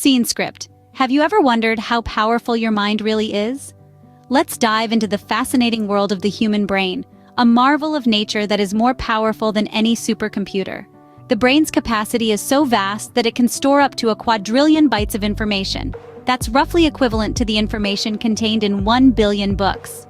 Scene script. Have you ever wondered how powerful your mind really is? Let's dive into the fascinating world of the human brain, a marvel of nature that is more powerful than any supercomputer. The brain's capacity is so vast that it can store up to a quadrillion bytes of information. That's roughly equivalent to the information contained in 1 billion books.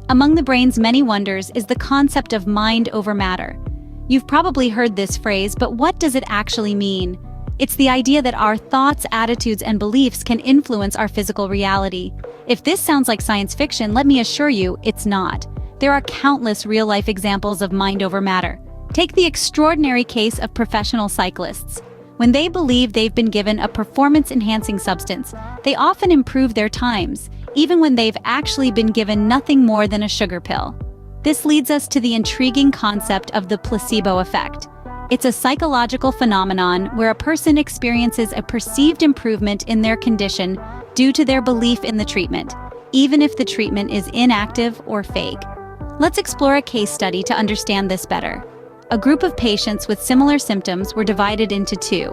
Among the brain's many wonders is the concept of mind over matter. You've probably heard this phrase, but what does it actually mean? It's the idea that our thoughts, attitudes, and beliefs can influence our physical reality. If this sounds like science fiction, let me assure you, it's not. There are countless real-life examples of mind over matter. Take the extraordinary case of professional cyclists. When they believe they've been given a performance-enhancing substance, they often improve their times, even when they've actually been given nothing more than a sugar pill. This leads us to the intriguing concept of the placebo effect. It's a psychological phenomenon where a person experiences a perceived improvement in their condition due to their belief in the treatment, even if the treatment is inactive or fake. Let's explore a case study to understand this better. A group of patients with similar symptoms were divided into two.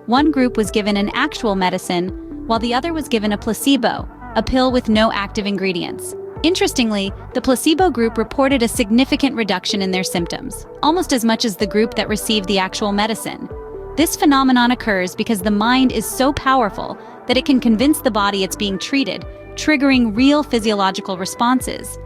One group was given an actual medicine, while the other was given a placebo, a pill with no active ingredients. Interestingly, the placebo group reported a significant reduction in their symptoms, almost as much as the group that received the actual medicine. This phenomenon occurs because the mind is so powerful that it can convince the body it's being treated, triggering real physiological responses.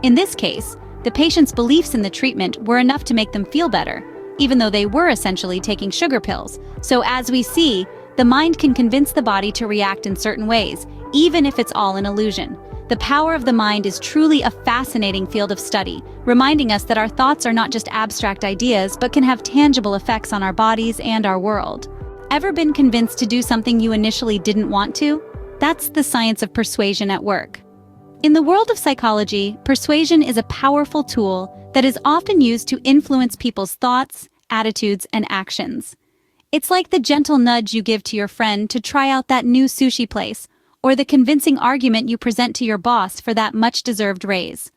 In this case, the patient's beliefs in the treatment were enough to make them feel better, even though they were essentially taking sugar pills. So as we see, the mind can convince the body to react in certain ways, even if it's all an illusion. The power of the mind is truly a fascinating field of study, reminding us that our thoughts are not just abstract ideas, but can have tangible effects on our bodies and our world. Ever been convinced to do something you initially didn't want to? That's the science of persuasion at work. In the world of psychology, persuasion is a powerful tool that is often used to influence people's thoughts, attitudes, and actions. It's like the gentle nudge you give to your friend to try out that new sushi place, or the convincing argument you present to your boss for that much-deserved raise.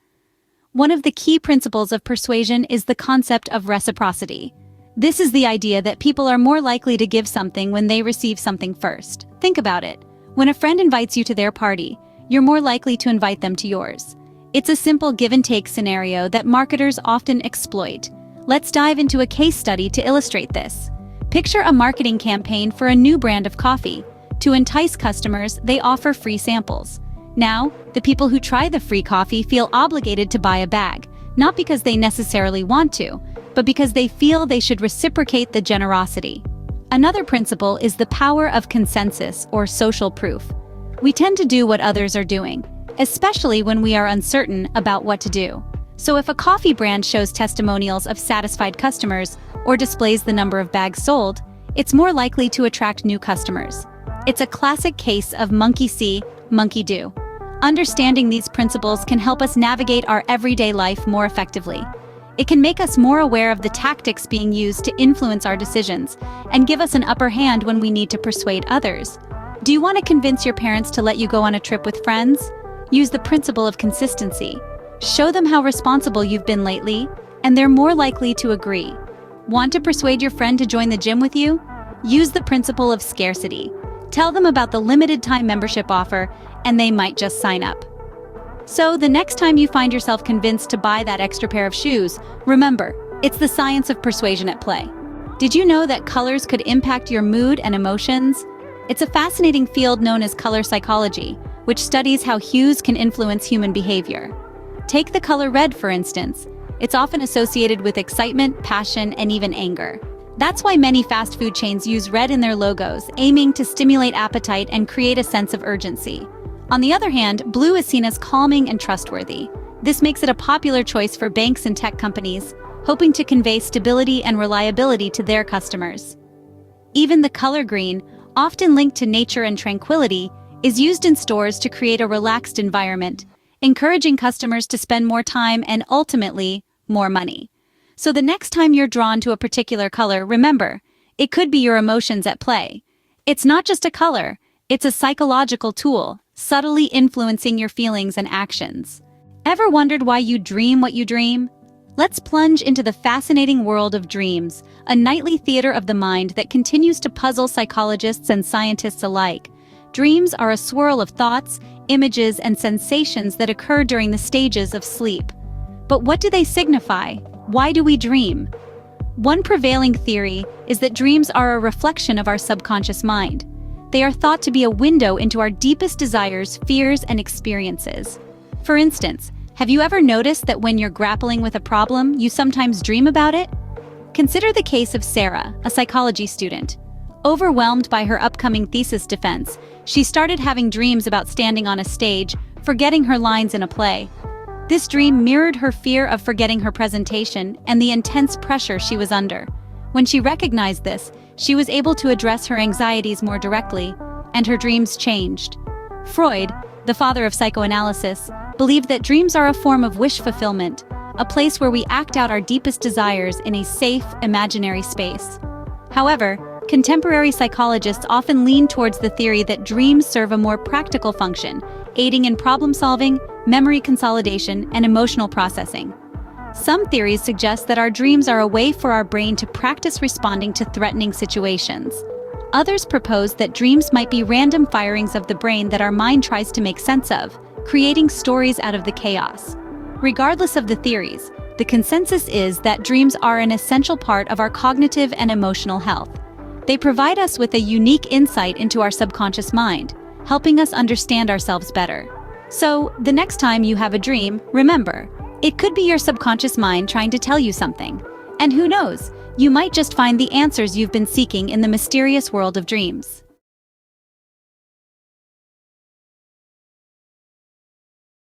One of the key principles of persuasion is the concept of reciprocity. This is the idea that people are more likely to give something when they receive something first. Think about it. When a friend invites you to their party, you're more likely to invite them to yours. It's a simple give-and-take scenario that marketers often exploit. Let's dive into a case study to illustrate this. Picture a marketing campaign for a new brand of coffee. To entice customers, they offer free samples. Now, the people who try the free coffee feel obligated to buy a bag, not because they necessarily want to, but because they feel they should reciprocate the generosity. Another principle is the power of consensus or social proof. We tend to do what others are doing, especially when we are uncertain about what to do. So if a coffee brand shows testimonials of satisfied customers or displays the number of bags sold, it's more likely to attract new customers. It's a classic case of monkey see, monkey do. Understanding these principles can help us navigate our everyday life more effectively. It can make us more aware of the tactics being used to influence our decisions and give us an upper hand when we need to persuade others. Do you want to convince your parents to let you go on a trip with friends? Use the principle of consistency. Show them how responsible you've been lately, and they're more likely to agree. Want to persuade your friend to join the gym with you? Use the principle of scarcity. Tell them about the limited time membership offer, and they might just sign up. So the next time you find yourself convinced to buy that extra pair of shoes, remember, it's the science of persuasion at play. Did you know that colors could impact your mood and emotions? It's a fascinating field known as color psychology, which studies how hues can influence human behavior. Take the color red, for instance. It's often associated with excitement, passion, and even anger. That's why many fast food chains use red in their logos, aiming to stimulate appetite and create a sense of urgency. On the other hand, blue is seen as calming and trustworthy. This makes it a popular choice for banks and tech companies, hoping to convey stability and reliability to their customers. Even the color green, often linked to nature and tranquility, is used in stores to create a relaxed environment, encouraging customers to spend more time and ultimately, more money. So the next time you're drawn to a particular color, remember, it could be your emotions at play. It's not just a color, it's a psychological tool, subtly influencing your feelings and actions. Ever wondered why you dream what you dream? Let's plunge into the fascinating world of dreams, a nightly theater of the mind that continues to puzzle psychologists and scientists alike. Dreams are a swirl of thoughts, images, and sensations that occur during the stages of sleep. But what do they signify? Why do we dream? One prevailing theory is that dreams are a reflection of our subconscious mind. They are thought to be a window into our deepest desires, fears, and experiences. For instance, have you ever noticed that when you're grappling with a problem, you sometimes dream about it? Consider the case of Sarah, a psychology student. Overwhelmed by her upcoming thesis defense, she started having dreams about standing on a stage, forgetting her lines in a play. This dream mirrored her fear of forgetting her presentation and the intense pressure she was under. When she recognized this, she was able to address her anxieties more directly, and her dreams changed. Freud, the father of psychoanalysis, believed that dreams are a form of wish fulfillment, a place where we act out our deepest desires in a safe, imaginary space. However, contemporary psychologists often lean towards the theory that dreams serve a more practical function, aiding in problem-solving, memory consolidation, and emotional processing. Some theories suggest that our dreams are a way for our brain to practice responding to threatening situations. Others propose that dreams might be random firings of the brain that our mind tries to make sense of, creating stories out of the chaos. Regardless of the theories, the consensus is that dreams are an essential part of our cognitive and emotional health. They provide us with a unique insight into our subconscious mind, helping us understand ourselves better. So, the next time you have a dream, remember, it could be your subconscious mind trying to tell you something. And who knows, you might just find the answers you've been seeking in the mysterious world of dreams.